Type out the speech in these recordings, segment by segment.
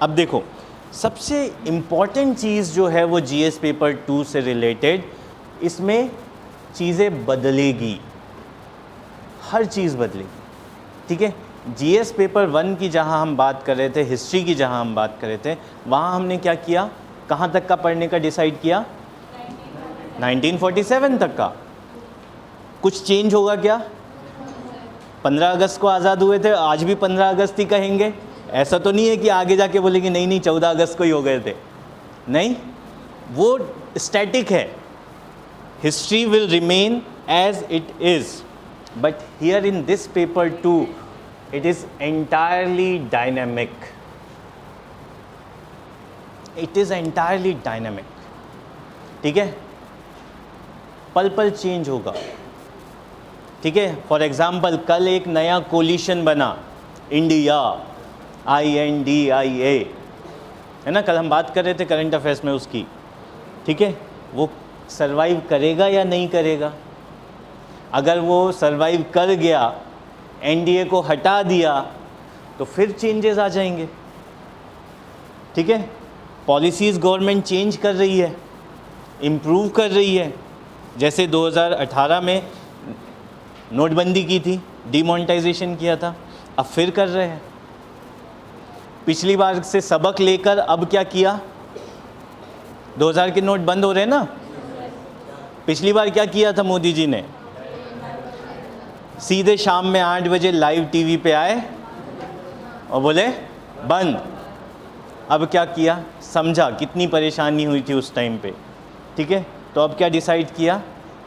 अब देखो, सबसे इम्पॉर्टेंट चीज़ जो है वो जीएस पेपर 2 से रिलेटेड, इसमें चीज़ें बदलेगी, हर चीज़ बदलेगी, ठीक है। जीएस पेपर 1 की जहाँ हम बात कर रहे थे, हिस्ट्री की जहाँ हम बात कर रहे थे, वहाँ हमने क्या किया, कहाँ तक का पढ़ने का डिसाइड किया, 1947 तक का। कुछ चेंज होगा क्या? 15 अगस्त को आज़ाद हुए थे, आज भी 15 अगस्त ही कहेंगे? ऐसा तो नहीं है कि आगे जाके बोलेंगे नहीं नहीं 14 अगस्त को ही हो गए थे, नहीं, वो स्टैटिक है। History will remain as it is, but here in this paper 2 it is entirely dynamic, it is entirely dynamic, ठीक है। पल पल चेंज होगा, ठीक है। फॉर एग्जाम्पल कल एक नया कोलिशन बना, इंडिया, INDIA, है ना, कल हम बात कर रहे थे करंट अफेयर्स में उसकी, ठीक है। वो सरवाइव करेगा या नहीं करेगा? अगर वो सरवाइव कर गया, NDA को हटा दिया, तो फिर चेंजेस आ जाएंगे, ठीक है। पॉलिसीज़ गवर्नमेंट चेंज कर रही है, इम्प्रूव कर रही है। जैसे 2018 में नोटबंदी की थी, डिमोनेटाइजेशन किया था, अब फिर कर रहे हैं। पिछली बार से सबक लेकर अब क्या किया, 2000 के नोट बंद हो रहे हैं ना, पिछली बार क्या किया था मोदी जी ने, सीधे शाम में 8 बजे लाइव टीवी पे आए और बोले बंद। अब क्या किया, समझा कितनी परेशानी हुई थी उस टाइम पे, ठीक है। तो अब क्या डिसाइड किया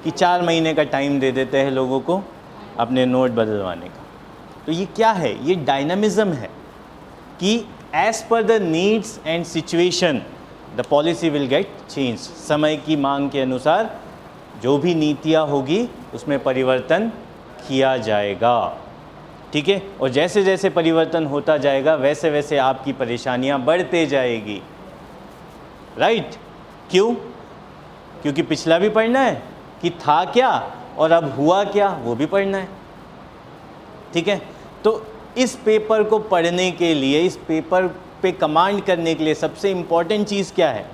कि 4 महीने का टाइम दे देते हैं लोगों को अपने नोट बदलवाने का। तो ये क्या है, ये डायनामिज़म है कि as per the needs and situation the policy will get change. समय की मांग के अनुसार जो भी नीतियाँ होगी उसमें परिवर्तन किया जाएगा, ठीक है। और जैसे जैसे परिवर्तन होता जाएगा वैसे वैसे आपकी परेशानियां बढ़ते जाएगी, राइट। क्यों? क्योंकि पिछला भी पढ़ना है कि था क्या और अब हुआ क्या, वो भी पढ़ना है, ठीक है। तो इस पेपर को पढ़ने के लिए, इस पेपर पे कमांड करने के लिए सबसे इम्पॉर्टेंट चीज़ क्या है?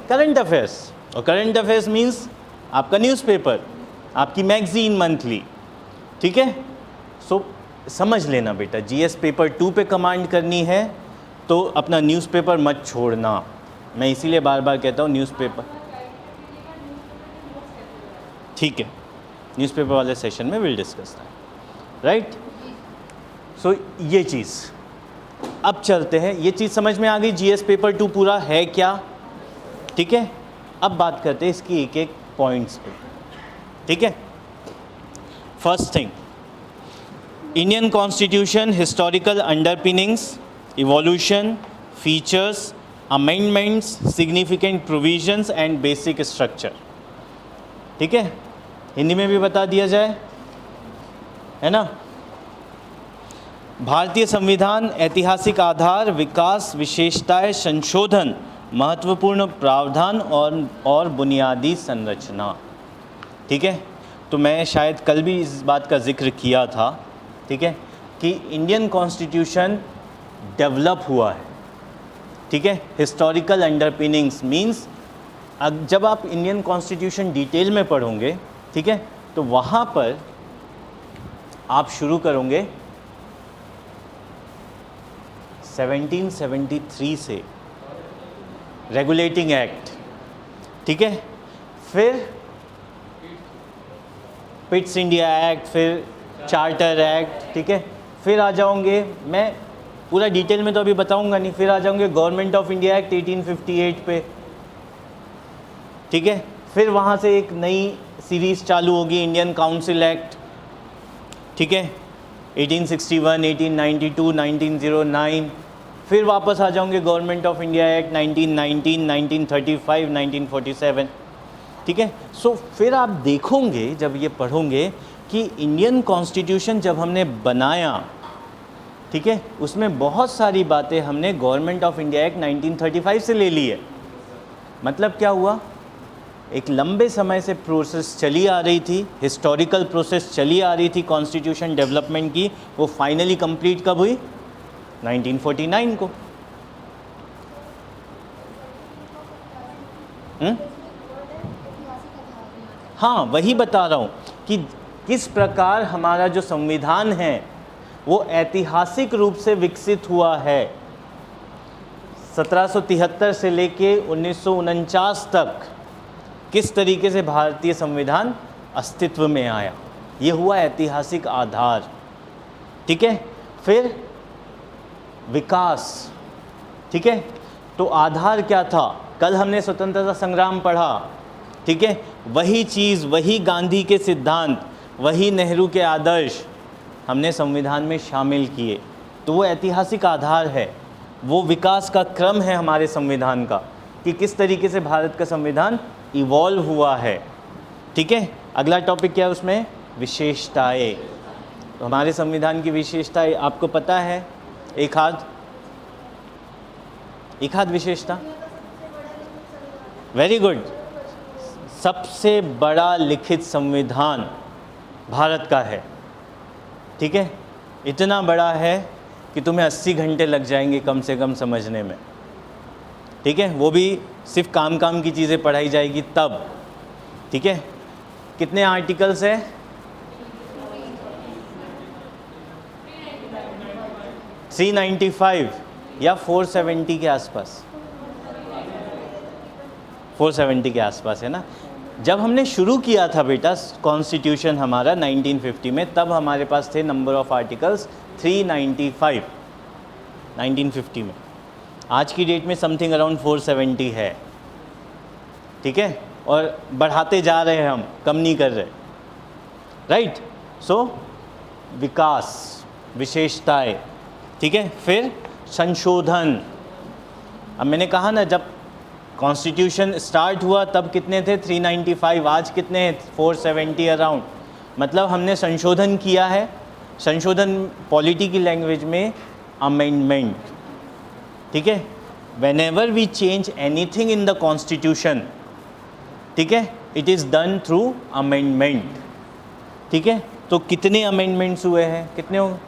Current affairs. और करंट अफेयर्स मीन्स आपका न्यूज़पेपर, आपकी मैगजीन मंथली, ठीक है। सो समझ लेना बेटा, जीएस पेपर 2 पे कमांड करनी है तो अपना न्यूज़पेपर मत छोड़ना। मैं इसीलिए बार बार कहता हूँ न्यूज़पेपर, ठीक है, न्यूज़पेपर वाले सेशन में विल डिस्कस दैट, राइट। सो ये चीज़, अब चलते हैं, ये चीज़ समझ में आ गई जीएस पेपर 2 पूरा है क्या, ठीक है। अब बात करते हैं इसकी एक एक पॉइंट्स पे, ठीक है। First thing, Indian constitution, historical underpinnings, evolution, features, amendments, significant provisions and basic structure, ठीक है। हिंदी में भी बता दिया जाए, है ना। भारतीय संविधान, ऐतिहासिक आधार, विकास, विशेषताएं, संशोधन, महत्वपूर्ण प्रावधान और बुनियादी संरचना, ठीक है। तो मैं शायद कल भी इस बात का जिक्र किया था, ठीक है, कि इंडियन कॉन्स्टिट्यूशन डेवलप हुआ है, ठीक है। हिस्टोरिकल अंडरपिनिंग्स मींस जब आप इंडियन कॉन्स्टिट्यूशन डिटेल में पढ़ोगे, ठीक है, तो वहाँ पर आप शुरू करोगे 1773 से, रेगुलेटिंग एक्ट, ठीक है, फिर पिट्स इंडिया एक्ट, फिर चार्टर एक्ट, ठीक है, फिर आ जाओगे, मैं पूरा डिटेल में तो अभी बताऊंगा नहीं, फिर आ जाओगे गवर्नमेंट ऑफ इंडिया एक्ट 1858 पे, ठीक है। फिर वहाँ से एक नई सीरीज़ चालू होगी, इंडियन काउंसिल एक्ट, ठीक है, 1861, 1892, 1909, फिर वापस आ जाओगे गवर्नमेंट ऑफ इंडिया एक्ट 1919, 1935, 1947, ठीक है। सो फिर आप देखोगे जब ये पढ़ोगे कि इंडियन कॉन्स्टिट्यूशन जब हमने बनाया, ठीक है, उसमें बहुत सारी बातें हमने गवर्नमेंट ऑफ इंडिया एक्ट 1935 से ले ली है। मतलब क्या हुआ, एक लंबे समय से प्रोसेस चली आ रही थी, हिस्टोरिकल प्रोसेस चली आ रही थी कॉन्स्टिट्यूशन डेवलपमेंट की, वो फाइनली कंप्लीट कब हुई? 1949 को, हाँ, वही बता रहा हूँ कि किस प्रकार हमारा जो संविधान है वो ऐतिहासिक रूप से विकसित हुआ है। 1773 से लेके 1949 तक किस तरीके से भारतीय संविधान अस्तित्व में आया, ये हुआ ऐतिहासिक आधार। ठीक है, फिर विकास। ठीक है, तो आधार क्या था? कल हमने स्वतंत्रता संग्राम पढ़ा। ठीक है, वही चीज़, वही गांधी के सिद्धांत, वही नेहरू के आदर्श हमने संविधान में शामिल किए। तो वो ऐतिहासिक आधार है, वो विकास का क्रम है हमारे संविधान का कि किस तरीके से भारत का संविधान इवॉल्व हुआ है। ठीक है, अगला टॉपिक क्या है उसमें? विशेषताएं। तो हमारे संविधान की विशेषताएं आपको पता है? एक आध विशेषता। Very good. सबसे बड़ा लिखित संविधान भारत का है। ठीक है, इतना बड़ा है कि तुम्हें 80 घंटे लग जाएंगे कम से कम समझने में। ठीक है, वो भी सिर्फ काम की चीज़ें पढ़ाई जाएगी तब। ठीक है, कितने आर्टिकल्स है? 395 या 470 के आसपास, 470 के आसपास है ना। जब हमने शुरू किया था बेटा कॉन्स्टिट्यूशन हमारा 1950 में, तब हमारे पास थे नंबर ऑफ आर्टिकल्स 395 1950 में। आज की डेट में समथिंग अराउंड 470 है। ठीक है, और बढ़ाते जा रहे हैं हम, कम नहीं कर रहे। राइट, सो विकास, विशेषताएं। ठीक है, फिर संशोधन। अब मैंने कहा ना, जब कॉन्स्टिट्यूशन स्टार्ट हुआ तब कितने थे? 395। आज कितने हैं? 470 अराउंड। मतलब हमने संशोधन किया है। संशोधन पॉलिटी की लैंग्वेज में अमेंडमेंट। ठीक है, whenever we change anything in the constitution, ठीक है, it is done through amendment. ठीक है, तो कितने अमेंडमेंट्स हुए हैं? कितने हो?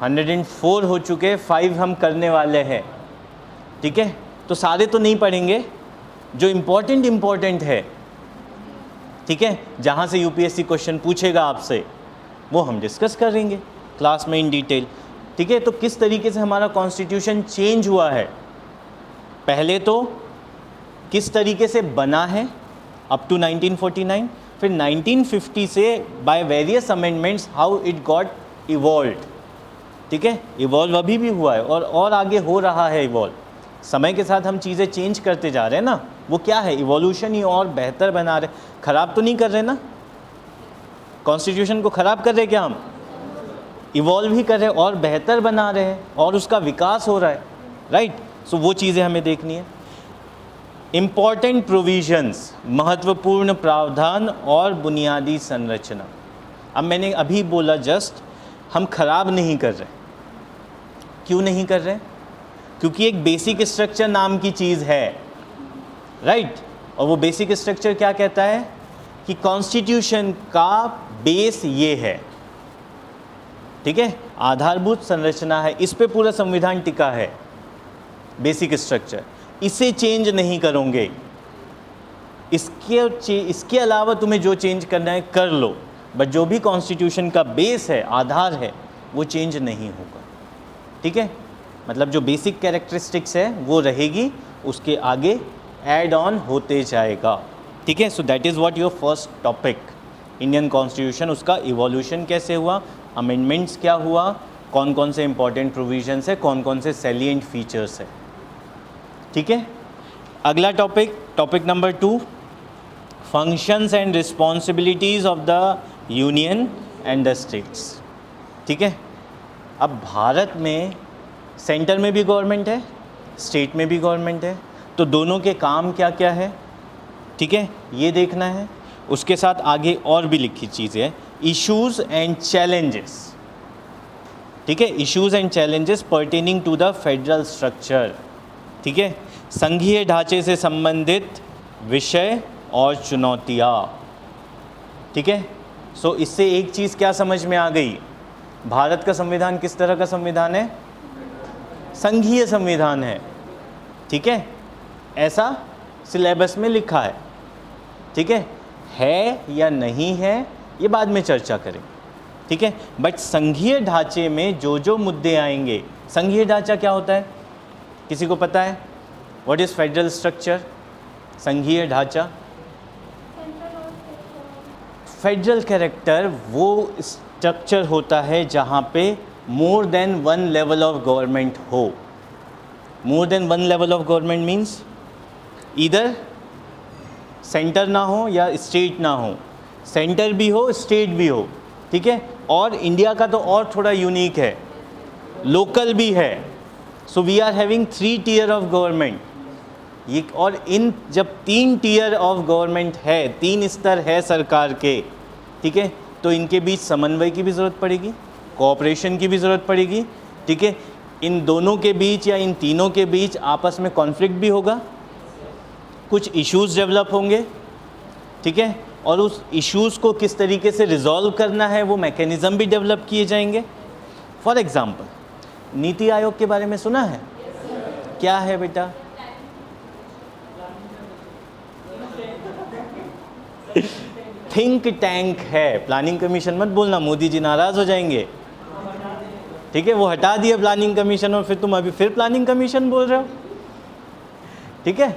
104 हो चुके, 5 हम करने वाले हैं। ठीक है, तो सारे तो नहीं पढ़ेंगे, जो इम्पोर्टेंट है। ठीक है, जहाँ से यूपीएससी क्वेश्चन पूछेगा आपसे वो हम डिस्कस करेंगे क्लास में इन डिटेल। ठीक है, तो किस तरीके से हमारा कॉन्स्टिट्यूशन चेंज हुआ है, पहले तो किस तरीके से बना है अप टू 1949, फिर 1950 से by various amendments how it got evolved. ठीक है, इवॉल्व अभी भी हुआ है और आगे हो रहा है इवॉल्व। समय के साथ हम चीज़ें चेंज करते जा रहे हैं ना, वो क्या है? इवोल्यूशन ही, और बेहतर बना रहे। ख़राब तो नहीं कर रहे ना, कॉन्स्टिट्यूशन को ख़राब कर रहे क्या हम? इवॉल्व ही कर रहे हैं और बेहतर बना रहे हैं और उसका विकास हो रहा है। राइट, सो वो चीज़ें हमें देखनी है। इम्पॉर्टेंट प्रोविजंस, महत्वपूर्ण प्रावधान और बुनियादी संरचना। अब मैंने अभी बोला जस्ट, हम ख़राब नहीं कर रहे। क्यों नहीं कर रहे? क्योंकि एक बेसिक स्ट्रक्चर नाम की चीज़ है। राइट, और वो बेसिक स्ट्रक्चर क्या कहता है कि कॉन्स्टिट्यूशन का बेस ये है। ठीक है, आधारभूत संरचना है, इस पे पूरा संविधान टिका है। बेसिक स्ट्रक्चर, इसे चेंज नहीं करोगे। इसके अलावा तुम्हें जो चेंज करना है कर लो, बट जो भी कॉन्स्टिट्यूशन का बेस है, आधार है, वो चेंज नहीं होगा। ठीक है, मतलब जो बेसिक कैरेक्टरिस्टिक्स है वो रहेगी, उसके आगे ऐड ऑन होते जाएगा। ठीक है, so that is what your first topic, Indian constitution. उसका इवोल्यूशन कैसे हुआ, अमेंडमेंट्स क्या हुआ, कौन कौन से इंपॉर्टेंट प्रोविजंस है, कौन कौन से सैलिएंट फीचर्स है। ठीक है, अगला topic number 2, functions and responsibilities of the union and the states. ठीक है, अब भारत में सेंटर में भी गवर्नमेंट है, स्टेट में भी गवर्नमेंट है, तो दोनों के काम क्या क्या है, ठीक है, ये देखना है। उसके साथ आगे और भी लिखी चीज़ें हैं, इश्यूज़ एंड चैलेंजेस। ठीक है, issues and challenges pertaining to the federal structure. ठीक है, संघीय ढांचे से संबंधित विषय और चुनौतियाँ। ठीक है, सो इससे एक चीज़ क्या समझ में आ गई, भारत का संविधान किस तरह का संविधान है? संघीय संविधान है। ठीक है, ऐसा सिलेबस में लिखा है, ठीक है या नहीं है ये बाद में चर्चा करें, ठीक है। बट संघीय ढांचे में जो जो मुद्दे आएंगे, संघीय ढांचा क्या होता है, किसी को पता है? What is federal structure? संघीय ढांचा, फेडरल कैरेक्टर वो स्ट्रक्चर होता है जहाँ पे more than one level of government हो। More than one level of government means इधर सेंटर ना हो या स्टेट ना हो, सेंटर भी हो स्टेट भी हो, ठीक है। और इंडिया का तो और थोड़ा यूनिक है, लोकल भी है। So we are having 3 tier of government ये, और इन जब 3 टियर ऑफ गवर्नमेंट है, 3 स्तर है सरकार के, ठीक है, तो इनके बीच समन्वय की भी ज़रूरत पड़ेगी, कोऑपरेशन की भी ज़रूरत पड़ेगी, ठीक है। इन दोनों के बीच या इन तीनों के बीच आपस में कॉन्फ्लिक्ट भी होगा, कुछ इश्यूज़ डेवलप होंगे, ठीक है, और उस इश्यूज़ को किस तरीके से रिजॉल्व करना है वो मैकेनिज़्म भी डेवलप किए जाएंगे। फॉर एग्ज़ाम्पल नीति आयोग के बारे में सुना है? क्या है बेटा? थिंक टैंक है। प्लानिंग कमीशन मत बोलना, मोदी जी नाराज़ हो जाएंगे, ठीक है। वो हटा दिया प्लानिंग कमीशन और फिर तुम अभी फिर प्लानिंग कमीशन बोल रहे हो, ठीक है।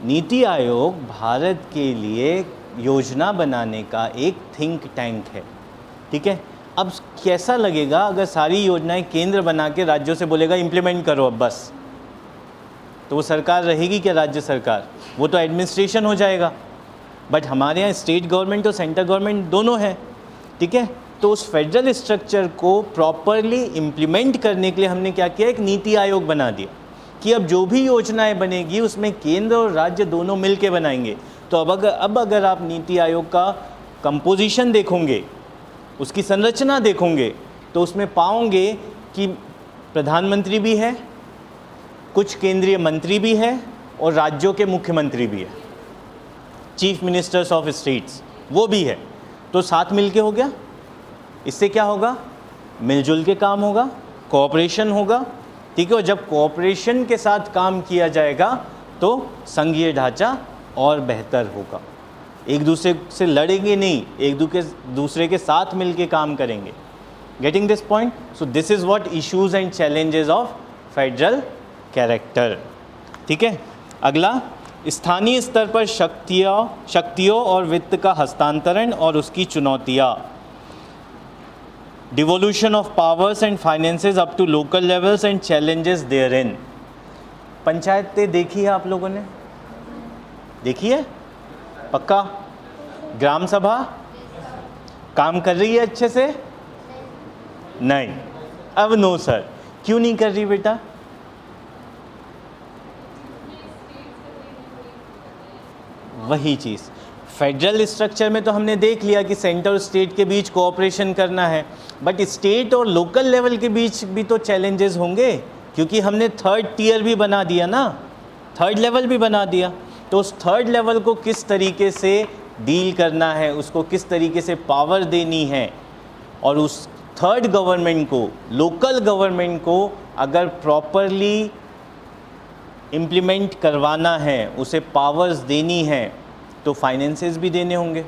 नीति आयोग भारत के लिए योजना बनाने का एक थिंक टैंक है, ठीक है। अब कैसा लगेगा अगर सारी योजनाएं केंद्र बना के राज्यों से बोलेगा इम्प्लीमेंट करो अब बस, तो वो सरकार रहेगी क्या? राज्य सरकार, वो तो एडमिनिस्ट्रेशन हो जाएगा। बट हमारे यहाँ स्टेट गवर्नमेंट और सेंट्रल गवर्नमेंट दोनों है, ठीक है। तो उस फेडरल स्ट्रक्चर को प्रॉपरली इम्प्लीमेंट करने के लिए हमने क्या किया, एक नीति आयोग बना दिया कि अब जो भी योजनाएं बनेगी उसमें केंद्र और राज्य दोनों मिल के बनाएंगे। तो अब अगर आप नीति आयोग का कंपोजिशन देखोगे, उसकी संरचना देखोगे, तो उसमें पाओगे कि प्रधानमंत्री भी है, कुछ केंद्रीय मंत्री भी है और राज्यों के मुख्यमंत्री भी है, चीफ मिनिस्टर्स ऑफ स्टेट्स वो भी है। तो साथ मिलके हो गया। इससे क्या होगा? मिलजुल के काम होगा, कोऑपरेशन होगा, ठीक है। और जब कोऑपरेशन के साथ काम किया जाएगा तो संघीय ढांचा और बेहतर होगा। एक दूसरे से लड़ेंगे नहीं, एक दूसरे के साथ मिलके काम करेंगे। Getting this point? So this is what issues and challenges of federal character, ठीक है। अगला, स्थानीय स्तर पर शक्तियों और वित्त का हस्तांतरण और उसकी चुनौतियाँ। Devolution of powers and finances up to local levels and challenges therein. पंचायतें देखी है आप लोगों ने? देखी है पक्का? ग्राम सभा काम कर रही है अच्छे से? नहीं। अब नो सर, क्यों नहीं कर रही बेटा? वही चीज़, फेडरल स्ट्रक्चर में तो हमने देख लिया कि सेंटर और स्टेट के बीच कोऑपरेशन करना है, बट स्टेट और लोकल लेवल के बीच भी तो चैलेंजेस होंगे, क्योंकि हमने 3rd टियर भी बना दिया ना, 3rd लेवल भी बना दिया। तो उस 3rd लेवल को किस तरीके से डील करना है, उसको किस तरीके से पावर देनी है, और उस 3rd गवर्नमेंट को, लोकल गवर्नमेंट को अगर प्रॉपरली इम्प्लीमेंट करवाना है, उसे पावर्स देनी है, तो फाइनेंसेस भी देने होंगे।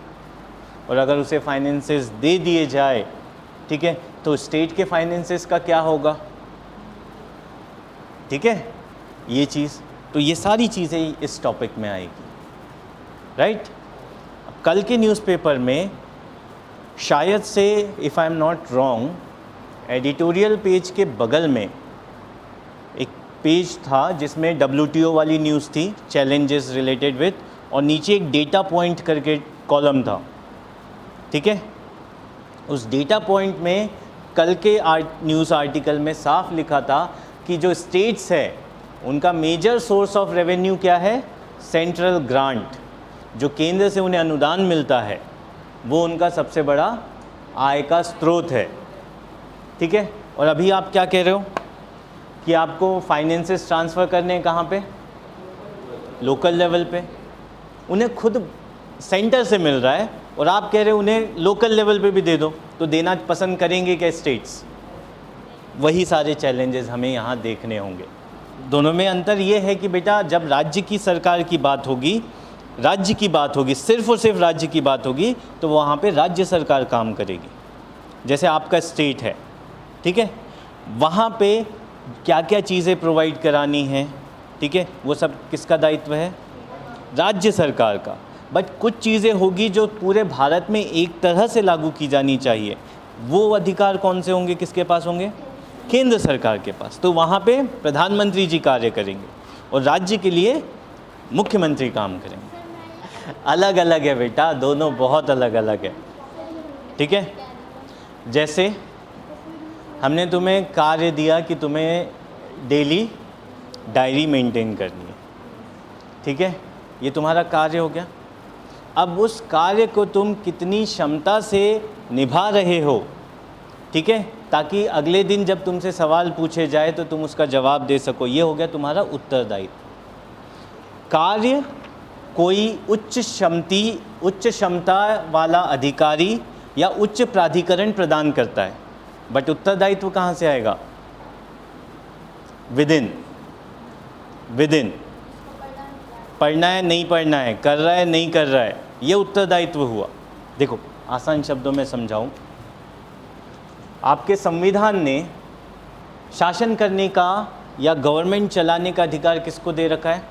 और अगर उसे फाइनेंसेस दे दिए जाए, ठीक है, तो स्टेट के फाइनेंसेस का क्या होगा, ठीक है, ये चीज़। तो ये सारी चीज़ें इस टॉपिक में आएगी, राइट। कल के न्यूज़पेपर में शायद से, if I am not wrong, editorial page के बगल में एक पेज था जिसमें WTO वाली न्यूज़ थी, चैलेंजेस रिलेटेड विथ, और नीचे एक डेटा पॉइंट करके कॉलम था, ठीक है। उस डेटा पॉइंट में कल के न्यूज़ आर्टिकल में साफ लिखा था कि जो स्टेट्स है उनका मेजर सोर्स ऑफ रेवेन्यू क्या है? सेंट्रल ग्रांट, जो केंद्र से उन्हें अनुदान मिलता है, वो उनका सबसे बड़ा आय का स्रोत है, ठीक है। और अभी आप क्या कह रहे हो कि आपको फाइनेंसेस ट्रांसफ़र करने हैं कहाँ पे? लोकल लेवल पे। उन्हें खुद सेंटर से मिल रहा है और आप कह रहे हो उन्हें लोकल लेवल पे भी दे दो, तो देना पसंद करेंगे क्या स्टेट्स? वही सारे चैलेंजेस हमें यहाँ देखने होंगे, दोनों में अंतर ये है कि बेटा जब राज्य की सरकार की बात होगी, राज्य की बात होगी, सिर्फ और सिर्फ राज्य की बात होगी, तो वहाँ पे राज्य सरकार काम करेगी। जैसे आपका स्टेट है, ठीक है, वहाँ पे क्या क्या चीज़ें प्रोवाइड करानी है, ठीक है, वो सब किसका दायित्व है? राज्य सरकार का। बट कुछ चीज़ें होगी जो पूरे भारत में एक तरह से लागू की जानी चाहिए, वो अधिकार कौन से होंगे, किसके पास होंगे? केंद्र सरकार के पास। तो वहाँ पे प्रधानमंत्री जी कार्य करेंगे और राज्य के लिए मुख्यमंत्री काम करेंगे। अलग अलग है बेटा, दोनों बहुत अलग अलग है, ठीक है। जैसे हमने तुम्हें कार्य दिया कि तुम्हें डेली डायरी मेंटेन करनी है, ठीक है, ये तुम्हारा कार्य हो गया। अब उस कार्य को तुम कितनी क्षमता से निभा रहे हो, ठीक है, ताकि अगले दिन जब तुमसे सवाल पूछे जाए तो तुम उसका जवाब दे सको, ये हो गया तुम्हारा उत्तरदायित्व। कार्य कोई उच्च क्षमता वाला अधिकारी या उच्च प्राधिकरण प्रदान करता है, बट उत्तरदायित्व कहाँ से आएगा? विदिन। पढ़ना है नहीं पढ़ना है, कर रहा है नहीं कर रहा है, ये उत्तरदायित्व हुआ। देखो आसान शब्दों में समझाऊं, आपके संविधान ने शासन करने का या गवर्नमेंट चलाने का अधिकार किसको दे रखा है?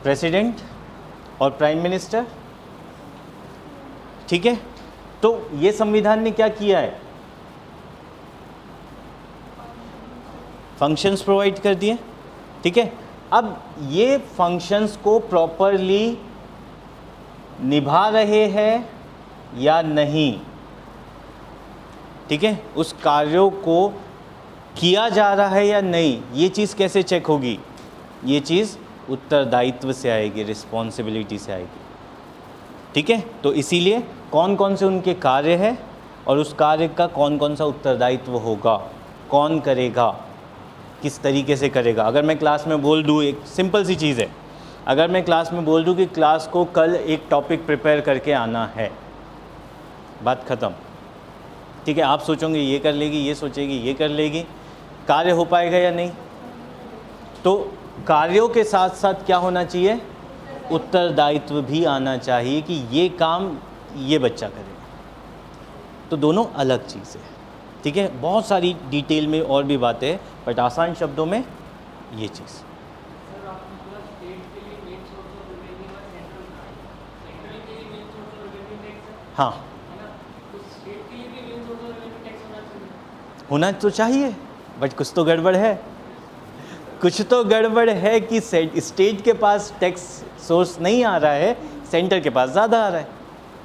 प्रेसिडेंट और प्राइम मिनिस्टर, ठीक है। तो ये संविधान ने क्या किया है? फंक्शंस प्रोवाइड कर दिए, ठीक है। अब ये फंक्शंस को प्रॉपरली निभा रहे हैं या नहीं, ठीक है, उस कार्यों को किया जा रहा है या नहीं, ये चीज़ कैसे चेक होगी? ये चीज़ उत्तरदायित्व से आएगी, रिस्पॉन्सिबिलिटी से आएगी, ठीक है। तो इसीलिए कौन कौन से उनके कार्य है और उस कार्य का कौन कौन सा उत्तरदायित्व होगा, कौन करेगा, किस तरीके से करेगा। अगर मैं क्लास में बोल दूँ, एक सिंपल सी चीज़ है, अगर मैं क्लास में बोल दूँ कि क्लास को कल एक टॉपिक प्रिपेयर करके आना है, बात ख़त्म, ठीक है। आप सोचोगे ये कर लेगी, ये सोचेगी ये कर लेगी, कार्य हो पाएगा या नहीं? तो कार्यों के साथ साथ क्या होना चाहिए? उत्तरदायित्व भी आना चाहिए कि ये काम ये बच्चा करेगा। तो दोनों अलग चीज़ है, ठीक है। बहुत सारी डिटेल में और भी बातें हैं, बट आसान शब्दों में ये चीज़। हाँ, होना तो चाहिए, बट कुछ तो गड़बड़ है, कुछ तो गड़बड़ है कि स्टेट के पास टैक्स सोर्स नहीं आ रहा है, सेंटर के पास ज़्यादा आ रहा है,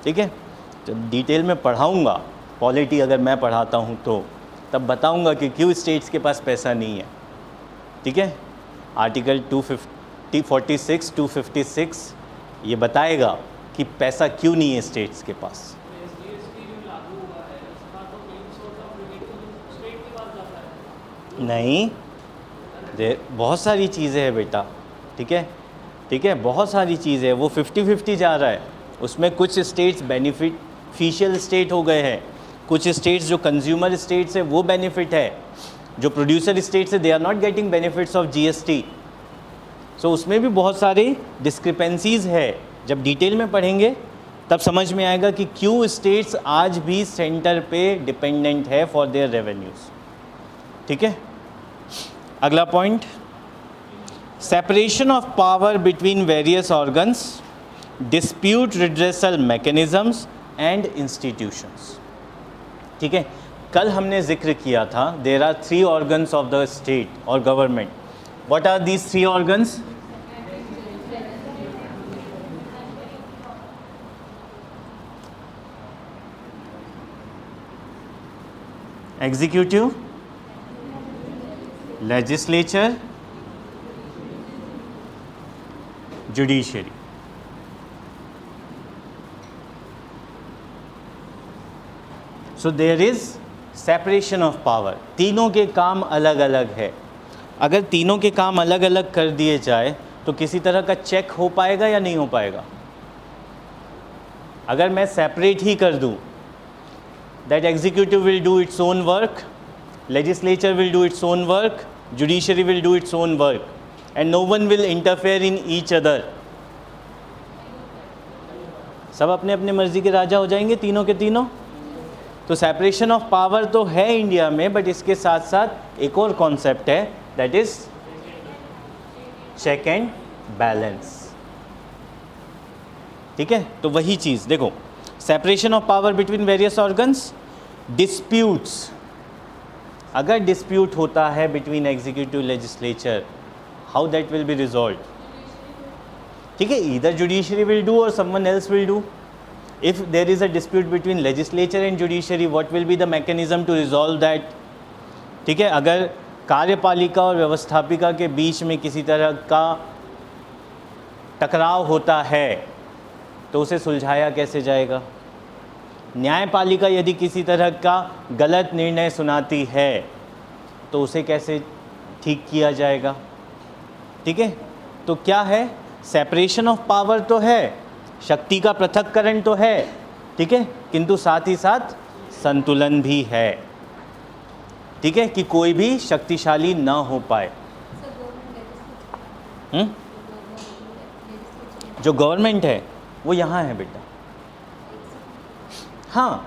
ठीक है। तो डिटेल में पढ़ाऊँगा, पॉलिटी अगर मैं पढ़ाता हूँ तो तब बताऊँगा कि क्यों स्टेट्स के पास पैसा नहीं है, ठीक है। आर्टिकल 246, 256 ये बताएगा कि पैसा क्यों नहीं है स्टेट्स के पास। नहीं, बहुत सारी चीज़ें हैं बेटा, ठीक है, ठीक है, बहुत सारी चीज़ें हैं। वो 50-50 जा रहा है, उसमें कुछ स्टेट्स बेनिफिशियल स्टेट हो गए हैं, कुछ स्टेट्स जो कंज्यूमर स्टेट्स है वो बेनिफिट है, जो प्रोड्यूसर स्टेट्स है they are not getting benefits of GST. So उसमें भी बहुत सारी डिस्क्रिपेंसीज है। जब डिटेल में पढ़ेंगे तब समझ में आएगा कि क्यों स्टेट्स आज भी सेंटर पे डिपेंडेंट है फॉर देयर रेवेन्यूज़, ठीक है। अगला point, separation of power between various organs, dispute redressal mechanisms and institutions, ठीक है। कल हमने जिक्र किया था there are 3 organs of the state और government. What are these 3 organs? Executive, legislature, judiciary. So there is separation of power. तीनों के काम अलग अलग है। अगर तीनों के काम अलग अलग कर दिए जाए तो किसी तरह का चेक हो पाएगा या नहीं हो पाएगा? अगर मैं सेपरेट ही कर दूं, that executive will do its own work legislature will do its own work, judiciary will do its own work, and no one will interfere in each other. सब अपने अपने मर्जी के राजा हो जाएंगे तीनों के तीनों. तो सेपरेशन ऑफ पावर तो है इंडिया में, बट इसके साथ साथ एक और कॉन्सेप्ट है, that is check and balance. ठीक है, तो वही चीज़ देखो, separation of power between various organs, disputes. अगर डिस्प्यूट होता है between executive legislature, how that will be resolve. ठीक है, ईदर जुडिशरी विल डू और someone else will do. If there is a dispute between legislature and judiciary, what will be the mechanism to resolve that. ठीक है, अगर कार्यपालिका और व्यवस्थापिका के बीच में किसी तरह का टकराव होता है तो उसे सुलझाया कैसे जाएगा. न्यायपालिका यदि किसी तरह का गलत निर्णय सुनाती है तो उसे कैसे ठीक किया जाएगा. ठीक है, तो क्या है, सेपरेशन ऑफ पावर तो है, शक्ति का पृथक्करण तो है, ठीक है, किंतु साथ ही साथ संतुलन भी है. ठीक है, कि कोई भी शक्तिशाली ना हो पाए. जो गवर्नमेंट है वो यहाँ है बेटा. हाँ,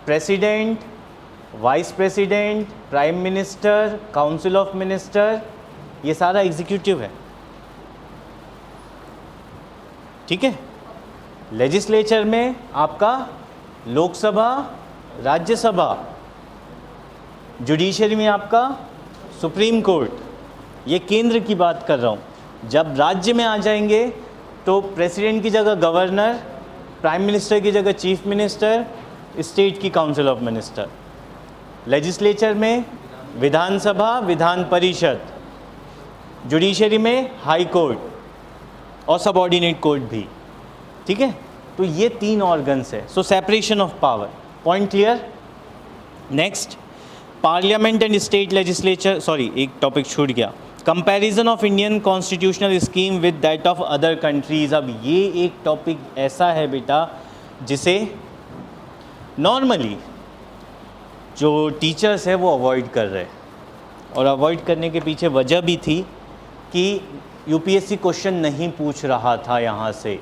president, vice president, prime minister, council of minister, ये सारा एग्जीक्यूटिव है. ठीक है, लेजिस्लेचर में आपका लोकसभा, राज्यसभा, जुडिशरी में आपका सुप्रीम कोर्ट. ये केंद्र की बात कर रहा हूँ. जब राज्य में आ जाएंगे तो प्रेसिडेंट की जगह गवर्नर, प्राइम मिनिस्टर की जगह चीफ मिनिस्टर, स्टेट की काउंसिल ऑफ मिनिस्टर. लेजिस्लेचर में विधानसभा, विधान परिषद, जुडिशरी में हाई कोर्ट और सबऑर्डिनेट कोर्ट भी. ठीक है, तो ये तीन ऑर्गन्स है. So separation of power, point clear. Next, parliament and state legislature, sorry एक टॉपिक छूट गया, comparison of Indian constitutional scheme with that of other countries. अब ये एक टॉपिक ऐसा है बेटा जिसे नॉर्मली जो टीचर्स है वो अवॉइड कर रहे हैं, और अवॉइड करने के पीछे वजह भी थी कि यूपीएससी क्वेश्चन नहीं पूछ रहा था यहाँ से.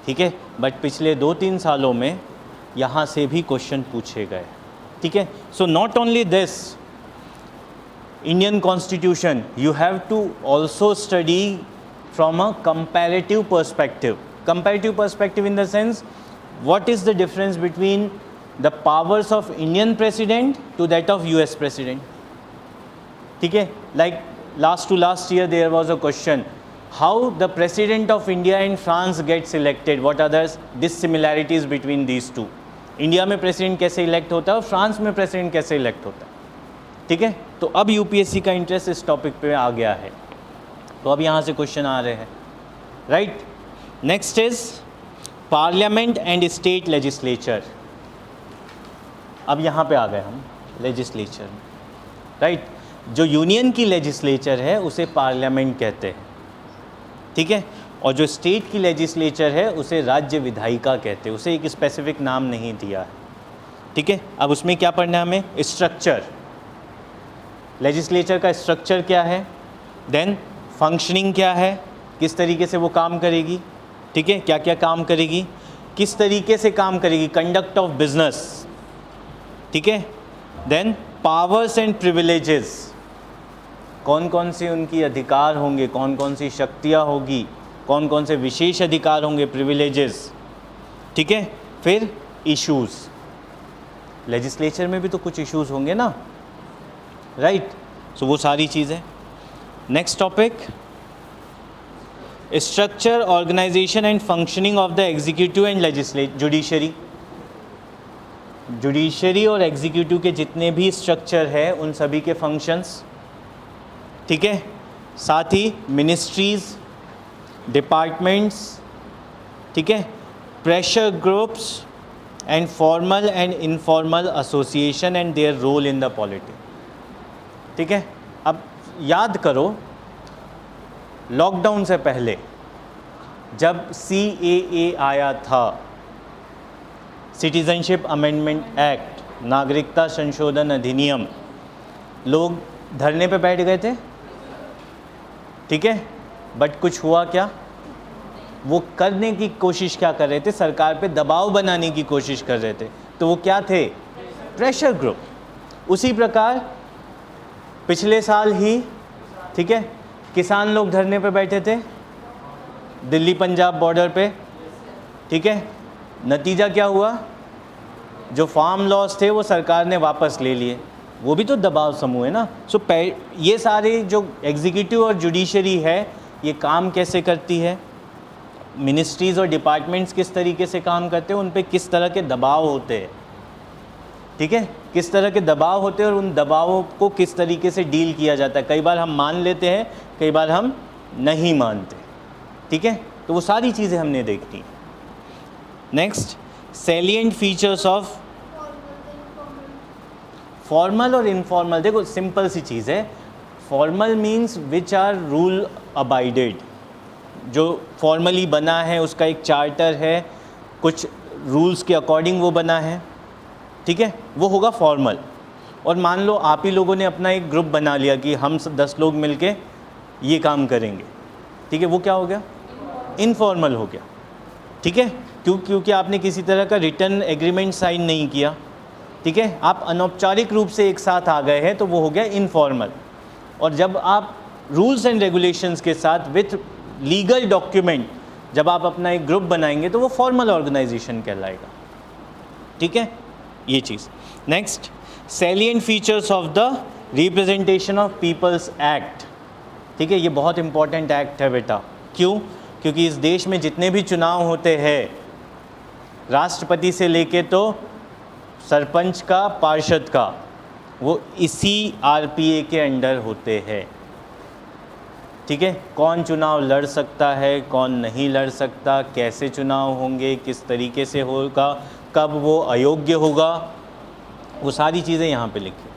ठीक है, बट पिछले 2-3 सालों में यहाँ से भी क्वेश्चन पूछे गए. ठीक है, so not only this Indian constitution, you have to also study from a comparative perspective. Comparative perspective in the sense, what is the difference between the powers of Indian president to that of US president. ठीक है, like last year there was a question, how the president of India and France gets elected, what are the dissimilarities between these two. India में president कैसे elect होता है और France में president कैसे elect होता है. ठीक है, तो अब यूपीएससी का इंटरेस्ट इस टॉपिक पे आ गया है, तो अब यहाँ से क्वेश्चन आ रहे हैं. Right, next is parliament and state legislature. अब यहाँ पे आ गए हम लेजिस्लेचर में. राइट, जो यूनियन की लेजिस्लेचर है उसे पार्लियामेंट कहते हैं. ठीक है, और जो स्टेट की लेजिस्लेचर है उसे राज्य विधायिका कहते हैं, उसे एक स्पेसिफिक नाम नहीं दिया है. ठीक है, अब उसमें क्या पढ़ना है हमें, स्ट्रक्चर, लेजिस्लेचर का स्ट्रक्चर क्या है, देन फंक्शनिंग क्या है, किस तरीके से वो काम करेगी. ठीक है, क्या क्या काम करेगी, किस तरीके से काम करेगी, कंडक्ट ऑफ बिजनेस. ठीक है, देन पावर्स एंड प्रिविलेजेस, कौन कौन से उनकी अधिकार होंगे, कौन कौन सी शक्तियाँ होगी, कौन कौन से विशेष अधिकार होंगे, प्रिविलेजेस. ठीक है, फिर इश्यूज़, लेजिस्लेचर में भी तो कुछ इश्यूज़ होंगे ना. राइट, सो वो सारी चीज़ें. Next topic, structure, organisation and functioning of the executive and judiciary. Judiciary और एग्जीक्यूटिव के जितने भी स्ट्रक्चर है उन सभी के फंक्शंस. ठीक है, साथ ही मिनिस्ट्रीज़, डिपार्टमेंट्स. ठीक है, pressure groups and formal and informal association and their role in the politics. ठीक है, अब याद करो लॉकडाउन से पहले जब CAA आया था, सिटीजनशिप अमेंडमेंट एक्ट, नागरिकता संशोधन अधिनियम, लोग धरने पे बैठ गए थे, ठीक है, बट कुछ हुआ क्या? वो करने की कोशिश क्या कर रहे थे? सरकार पे दबाव बनाने की कोशिश कर रहे थे। तो वो क्या थे? Pressure group. उसी प्रकार पिछले साल ही, ठीक है, किसान लोग धरने पे बैठे थे दिल्ली पंजाब बॉर्डर पे, ठीक है। नतीजा क्या हुआ? जो फार्म लॉस थे वो सरकार ने वापस ले लिए। वो भी तो दबाव समूह है ना। ये सारे जो एग्जीक्यूटिव और जुडिशरी है, ये काम कैसे करती है, मिनिस्ट्रीज़ और डिपार्टमेंट्स किस तरीके से काम करते हैं, उन पे किस तरह के दबाव होते हैं, ठीक है, किस तरह के दबाव होते हैं और उन दबावों को किस तरीके से डील किया जाता है। कई बार हम मान लेते हैं, कई बार हम नहीं मानते, ठीक है। तो वो सारी चीज़ें हमने देखी। Next, salient features of formal और इनफॉर्मल। देखो सिंपल सी चीज़ है। Formal means which are rule abided, जो फॉर्मली बना है, उसका एक चार्टर है, कुछ रूल्स के अकॉर्डिंग वो बना है, ठीक है, वो होगा फॉर्मल। और मान लो आप ही लोगों ने अपना एक ग्रुप बना लिया कि हम 10 लोग मिलके ये काम करेंगे, ठीक है, वो क्या हो गया? इनफॉर्मल हो गया, ठीक है। क्योंकि आपने किसी तरह का रिटर्न एग्रीमेंट साइन नहीं किया, ठीक है, आप अनौपचारिक रूप से एक साथ आ गए हैं, तो वो हो गया इनफॉर्मल। और जब आप रूल्स एंड रेगुलेशंस के साथ विथ लीगल डॉक्यूमेंट जब आप अपना एक ग्रुप बनाएंगे, तो वो फॉर्मल ऑर्गेनाइजेशन कहलाएगा, ठीक है, ये चीज़। Next, salient features of the representation of people's act, ठीक है, ये बहुत इंपॉर्टेंट एक्ट है बेटा। क्यों? क्योंकि इस देश में जितने भी चुनाव होते हैं, राष्ट्रपति से लेके तो सरपंच का, पार्षद का, वो इसी आरपीए के अंडर होते हैं, ठीक है। कौन चुनाव लड़ सकता है, कौन नहीं लड़ सकता, कैसे चुनाव होंगे, किस तरीके से होगा, कब वो अयोग्य होगा, वो सारी चीज़ें यहाँ पे लिखी।